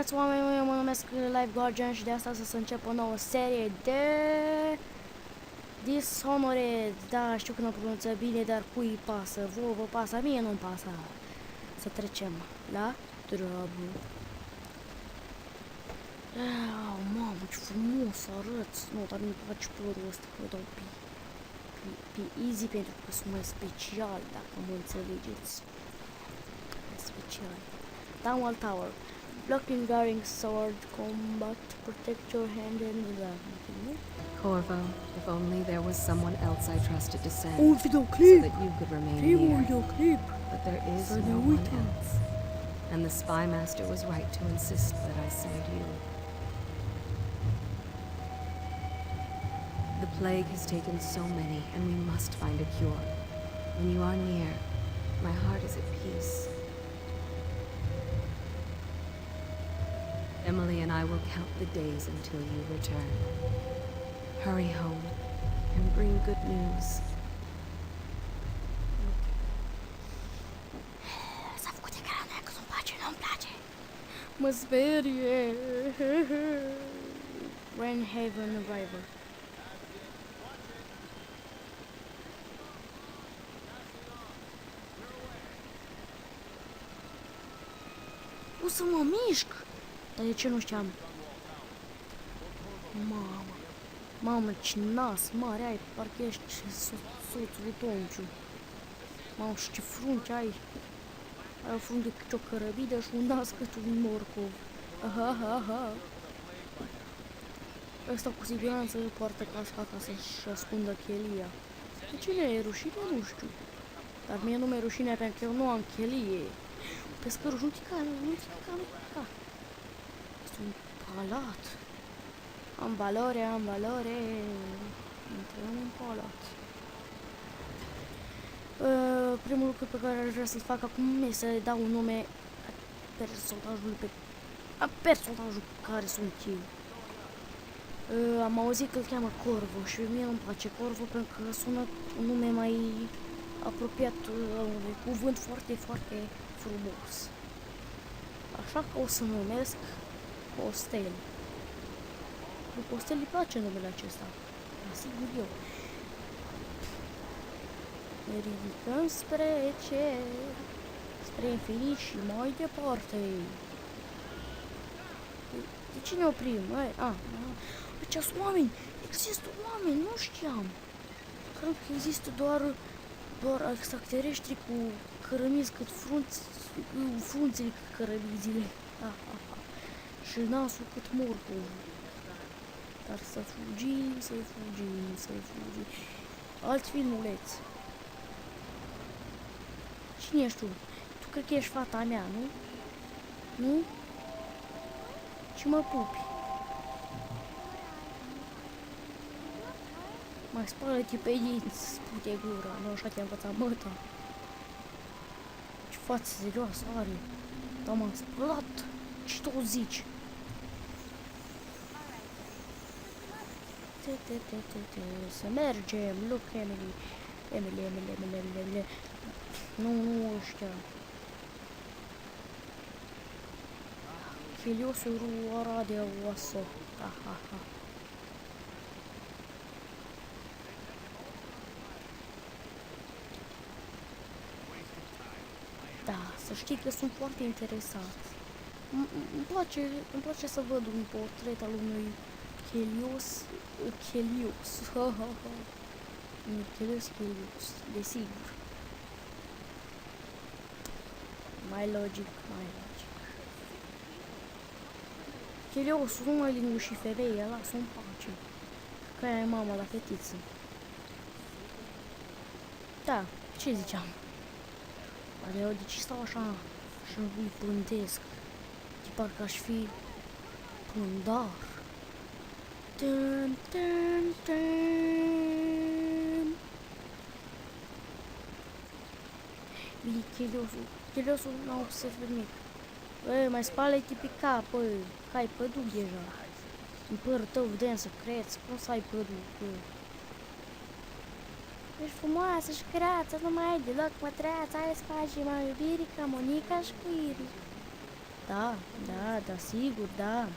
Neața, oameni, eu mă numesc Live Guardian și de asta să încep o nouă serie de Dishonored. Da, știu că nu pronunță bine, dar cui pasă? Vă pasă? Mie nu-mi pasă. Să trecem la treabă. Mamă, ce frumos arăți. Nu, dar nu-mi place părul ăsta, că dau pe easy pentru că sunt mai special, dacă mă înțelegeți. Mai special. Downward Tower. Blocking, guarding, sword, combat, protect your hand and Corvo, if only there was someone else I trusted to send, un so videoclip! that you could remain Primul here. videoclip! But there is Să ne no one uităm. else. And the spy master was right to insist that I send you. The plague has taken so many, and we must find a cure. When you are near, my heart is at peace. Emily and I will count the days until you return. Hurry home and bring good news. S-a făcut ecranul aia că nu-mi place, nu-mi place. Mă sperie. Rainhaven River. O să mă mișc. Dar de ce nu știam? Mamă, ce nas mare ai, parcă ești soțul lui Tonciu. Mamă, și ce frunte ai. Ai o frunte cât o cărăbidă și un nas cât un morcov. Aha. Ăsta cu siguranță poartă casca ca să-și ascundă chelia. De ce nu e rușine? Nu știu. Dar mie nu mi-e rușine pentru că eu nu am chelie. Pescăruș, nu tica. Este un palat. Am valore. Intrăm în palat. Primul lucru pe care aș vrea să-l fac acum e să dau un nume personajul care sunt eu. Am auzit că îl cheamă Corvo și mie nu-mi place Corvo pentru că sună un nume mai apropiat unui cuvânt foarte, foarte frumos. Așa că o să numesc Costel. Lui Costel îi place numele acesta. Asigur eu. Ne ridicăm spre cer, spre infinit și mai departe. De ce ne oprim? Aici sunt oameni! Există oameni! Nu știam! Cred că există doar extraterestri cu cărămizi cât frunțele cât cărămizile. Și nasul cât morcov. Dar să fugim. Alt filmuleț. Cine ești tu? Tu cred că ești fata mea, nu? Nu? Și mă pupi. Mai spală-te pe dinți, spute gura, nu așa te-a învățat măta. Ce față serioasă are. Dar m-am spălat. Ce tu zici? Să mergem, look Emily. Nu ăștia. Heliosul Arade Oaso. Da, să știi că sunt foarte interesat. Îmi place să văd un portret al unui Helios, desigur. Mai logic. Heliosul nu mai linguși femeie, lasă-o în pace. Că aia e mama la fetiță. Da, ce ziceam? Dar eu de ce stau așa și îi pândesc? De parcă aș fi pândar. Dun. Bine, Heliosul n-a observat nimic. Mai spală-te pe cap, că ai păduc deja. În părul tău vedem secreți, cum să ai păduc, Ești frumoasă și creață, nu mai ai deloc mătreață, hai să facem mai iubire ca Monica și cu Iris. Da, da, sigur, da.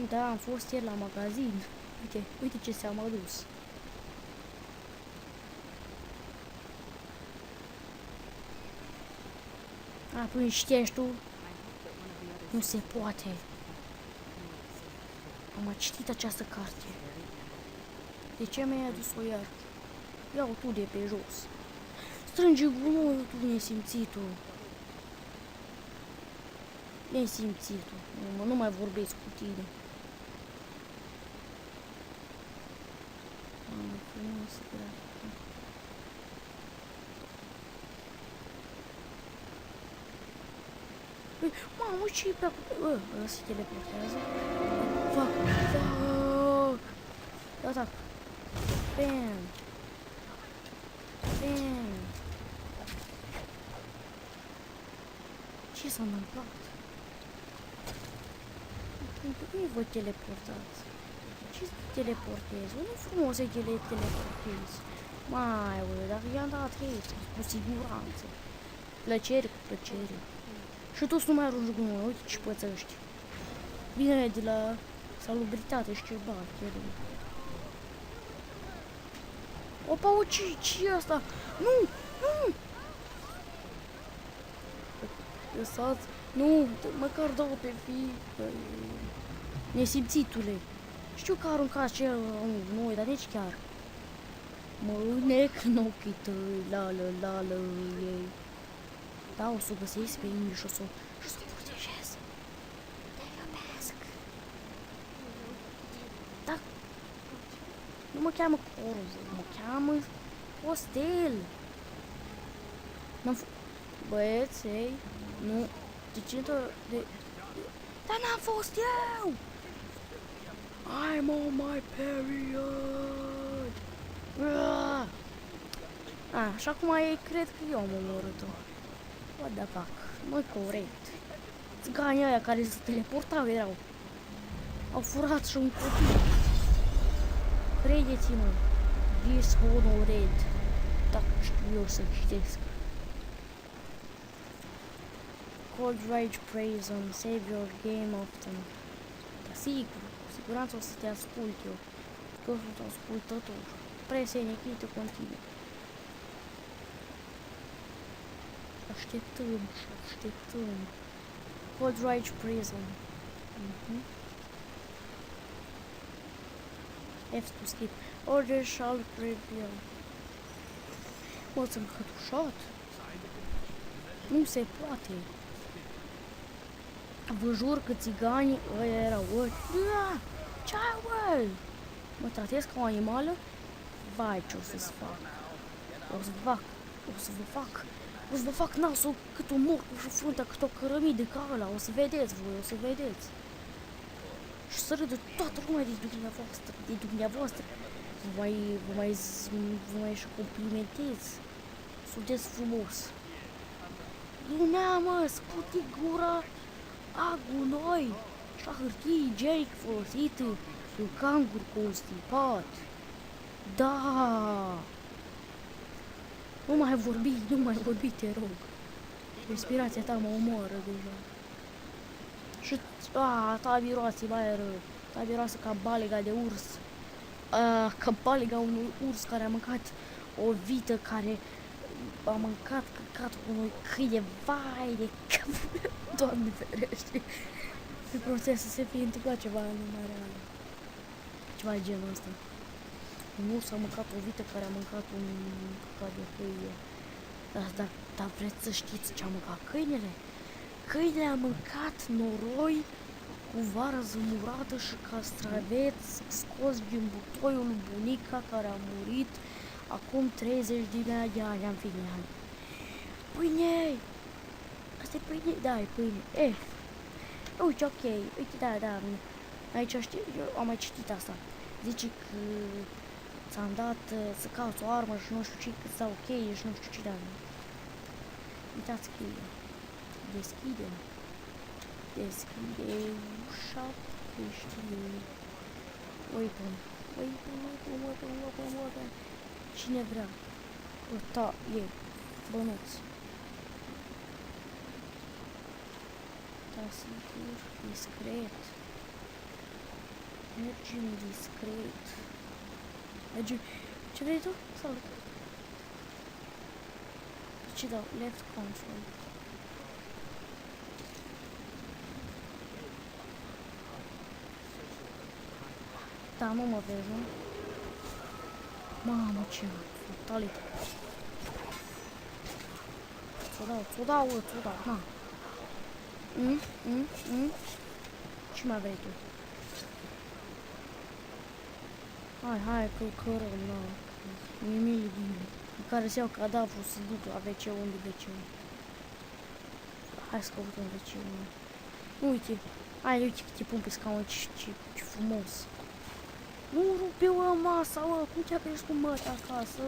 Da, am fost ieri la magazin. Uite ce s-am adus. Păi știi tu? Nu se poate. Am mai citit această carte. De ce mi-ai adus-o iar? Ia-o tu de pe jos. Strânge gunoiul tu, nesimțitul. Nesimțitul. Nu mai vorbesc cu tine. Frumos, mamă, ce-i pe acolo? Ăla se teleportează. Fac. Atac. Bam. Ce s-a întâmplat? Nu vă teleportați. Ce să teleportezi? Nu e frumos să teleportezi. Mai, dacă i-am dat hate, cu siguranță. Plăcere cu plăcere. Și toți nu mai arunci gunoi, uite ce pățăști. Bine de la salubritate și ceva, chiar. Opa, ce e asta? Nu! Lăsați, nu, măcar dau pe fică. Nesimțitule. Știu că aruncați ce noi, dar nici chiar. Mă nec în ochii tăi, la, ei. Da, o să o găsesc pe Amy și o să o protejez. Te iubesc. Da. Nu mă cheamă Corvo, mă cheamă Hostel. Băieți, ei, nu, de... Dar n-am fost eu! I'm on my period! Și acum ei cred că eu am omorât-o. What the fuck? Nu-i corect. Țiganii aia care se teleportau erau. Au furat și un copil. Credeți-mă, dishonored. Dacă știu eu să citesc. Cold Rage Prison, save your game often. Da, sigur, cu siguranță o să te ascult eu. Că eu sunt ascultător. Prese nechită continuu. Așteptăm. Cold Rage Prison. F to skip. Order shall reveal. Mă, ți-am cătușat. Nu se poate. Vă jur că țiganii ăia erau ce ai, bă? Mă tratez ca o animală? Vai, ce o să-ți fac? O să vă fac nasul cât un morcu și fruntea cât o cărămidă ca ăla. O să vedeți voi, o să vedeți. Și să râdă toată lumea de dumneavoastră. Vă mai și complimentez. Sunteți frumos. Lumea, mă, scuti gura a gunoi și a hârtie igienic folosită în cangur constipat. Da! Nu mai vorbi, te rog. Respirația ta mă omoară deja. Și, ta miroase mai rău. Ta miroase ca balega de urs. Ca balega unui urs care a mâncat o vită care a mâncat căcatul unui câine. Vai de cap. Doamne ferește. Pe proces să se fie întâmplat ceva în lumea reală. Ceva de genul ăsta. Un urs a mâncat o vită care a mâncat un căcat de câine. Dar vreți să știți ce a mâncat câinele? Câinele a mâncat noroi cu varză murată și castraveți scos din butoiul bunica care a murit acum 30 de ani, în fine. Pâine! Asta e pâine? Da, e pâine. Uite, ok, uite, da. Aici știu, eu am mai citit asta. Zice că ți-am dat să cauți o armă și nu știu ce, că sau cheie și nu știu ce, da. Uitați cheie. Deschide ușa, uite. Cine vrea? Da, e, bănuți. Da, sigur, discret. Mergem discret. Mergem... Ce vrei tu? Salut. Ce dau? Left control. Da, nu mă vezi, nu? Mamă, ce fatalitate. Ți-o dau, na. Ce mai vrei tu? Hai, că rău, na. Nimic bine. În care se iau cadavrul să duc la WC unde WC. Hai să căutăm WC. Uite, uite că te pun pe scaun, ce frumos. Nu rupe, masa, cum ți-a crescut măta acasă,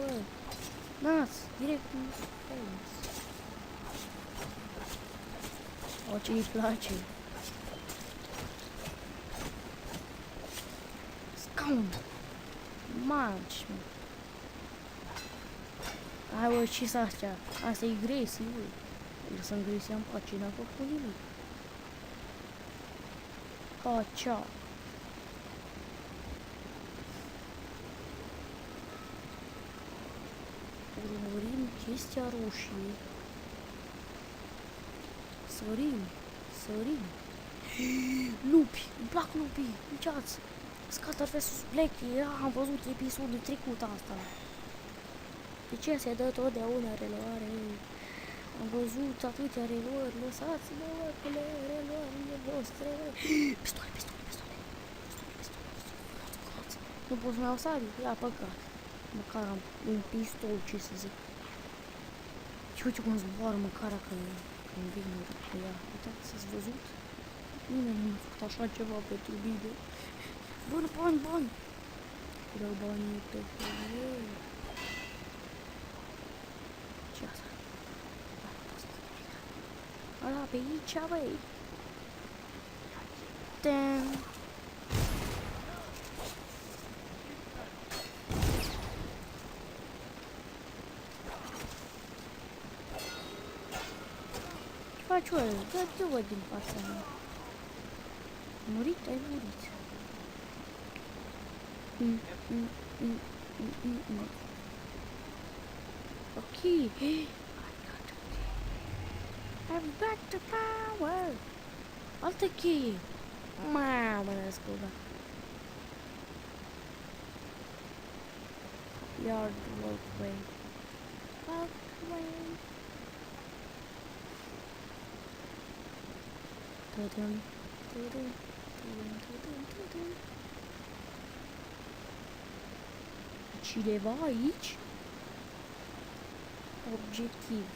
Nați, direct în face. O, ce îi place. Scaun. Manci, mă. Hai, ce-s astea? Asta e Gracie, ui. Lăsăm Gracie în pace, n-a făcut nimic. Cea. Urmărim chestia roșie. Sărim. Lupi, îmi plac lupii, uitați. Scatter vs. Black, am văzut episodul trecut asta. De ce se dă totdeauna reluare? Am văzut atâtea reluări, lăsați-mă oricule reluările voastre. Pistole. Nu pot să-mi iau sabie? Ia, păcat. Măcar am un pistol, ce să zic. Și uite cum zboară măcar când vin pe ea. Uitați, ați văzut? Nimeni nu a făcut așa ceva pentru bine. Bani! Vreau banii pe ei. Ce asta? Ala, pe aici, băi. Damn. Faci, ăla, dă-te-o din fața mea. Murit? Ai murit. Ok. I'm back to power. Altă cheie. Mamă, răscură. Yard walkway. Tudum. Cineva aici? Obiectiv.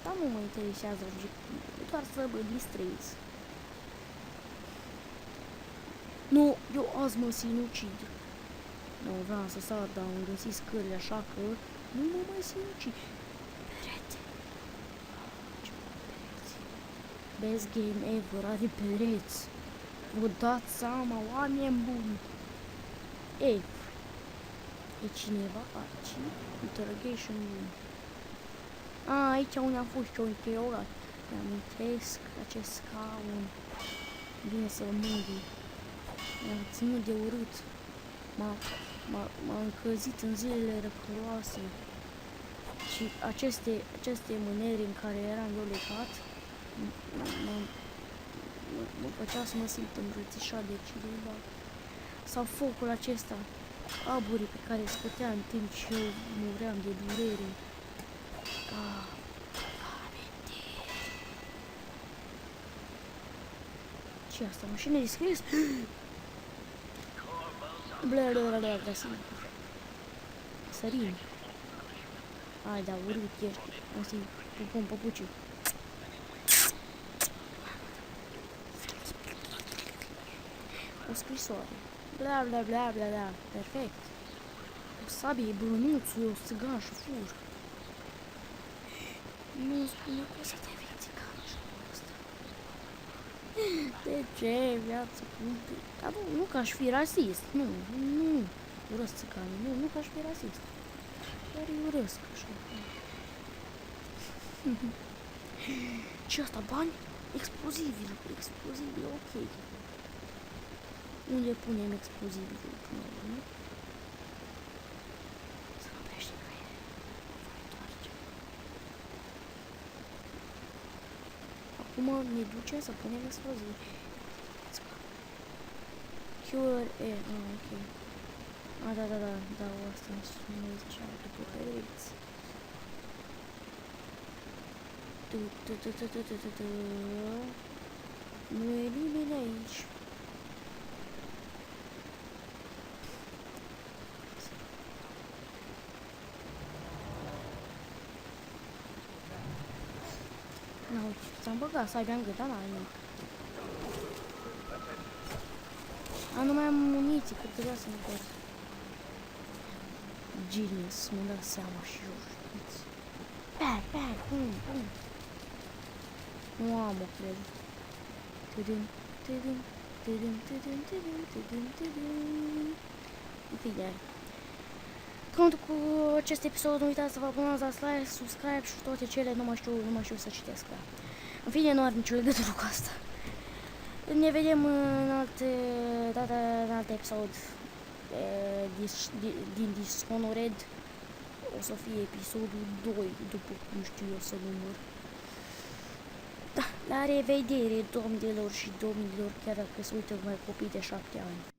Dar nu mă interesează obiectivul, doar să mă distrez. Nu, eu azi mă sinucid. Nu vreau să sar, dar am găsit scări așa că nu mă mai sinucid. Perete. Ce pereți? Best game ever, are pereți. Vă dați seama, oameni buni. Ei. E cineva aici? Interrogation room. Aici unde am fost eu interrogat. Mi-amintesc acest scaun. Bine să-l mângâi. Mi-am ținut de urât. M-a încălzit în zilele răcoroase. Și aceste mâneri în care eram eu legat mă făcea să mă simt îmbrățișat de cineva. Sau focul acesta, aburii pe care îi scotea în timp ce eu muream de durere. Ce asta? Mașină de scris? Bla, sigur. Sărim. Ai, da, urât ești. Asta-i pupăm păpuciu. O scrisoare. Bla. Perfect. O sabie, bănuțul, eu țigan și fur. Nu spune că o să devii țigan și ăsta. De ce viață cumpli? Dar nu că aș fi rasist. Nu. Urăsc țiganii. Nu că aș fi rasist. Dar îi urăsc așa. Ce asta, bani? Explozibil, ok. Unde punem explozibilul până la urmă? Să nu oprește creier. Voi întoarce. Acum ne ducem să punem explozii. Cure e, ok. Da, o asta îmi zicea după pereți. Nu e nimeni aici. Na, uite, ți-am băgat sabia în gât, dar n-am nimic. Nu mai am muniții, că trebuia să-mi dau. Genius, mi-am dat seama și eu, știți. Bum. Nu am o cred. În fine. Cont cu acest episod, nu uitați să vă abonați, dați like, subscribe și toate cele, nu mai știu să citesc. În fine, nu are nicio legătură cu asta. Ne vedem în alt episod din Dishonored. O să fie episodul 2, după cum știu eu să număr. Da, la revedere, domnilor și domnilor, chiar dacă se uită mai copii de 7 ani.